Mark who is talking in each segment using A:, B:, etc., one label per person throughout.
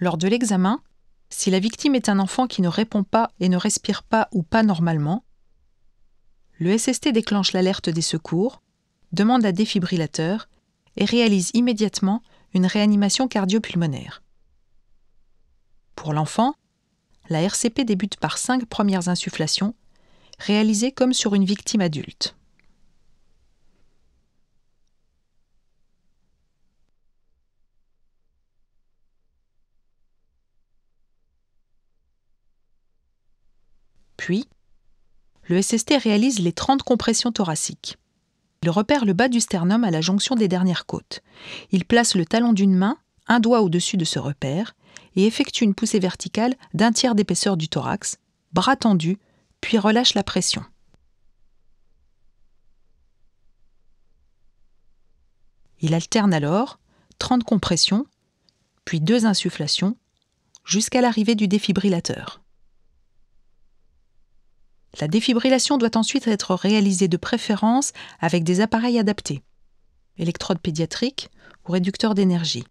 A: Lors de l'examen, si la victime est un enfant qui ne répond pas et ne respire pas ou pas normalement, le SST déclenche l'alerte des secours, demande un défibrillateur et réalise immédiatement une réanimation cardio-pulmonaire. Pour l'enfant, la RCP débute par 5 premières insufflations, réalisées comme sur une victime adulte. Puis, le SST réalise les 30 compressions thoraciques. Il repère le bas du sternum à la jonction des dernières côtes. Il place le talon d'une main, un doigt au-dessus de ce repère, et effectue une poussée verticale d'un tiers d'épaisseur du thorax, bras tendus, puis relâche la pression. Il alterne alors 30 compressions, puis 2 insufflations, jusqu'à l'arrivée du défibrillateur. La défibrillation doit ensuite être réalisée de préférence avec des appareils adaptés, électrodes pédiatriques ou réducteurs d'énergie.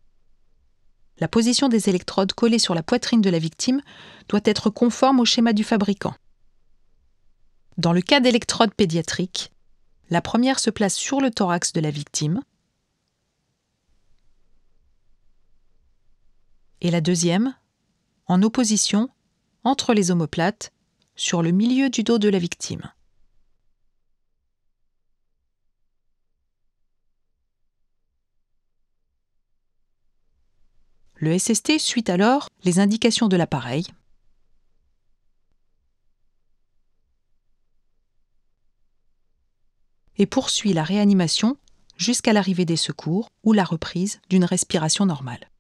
A: La position des électrodes collées sur la poitrine de la victime doit être conforme au schéma du fabricant. Dans le cas d'électrodes pédiatriques, la première se place sur le thorax de la victime et la deuxième en opposition entre les omoplates sur le milieu du dos de la victime. Le SST suit alors les indications de l'appareil et poursuit la réanimation jusqu'à l'arrivée des secours ou la reprise d'une respiration normale.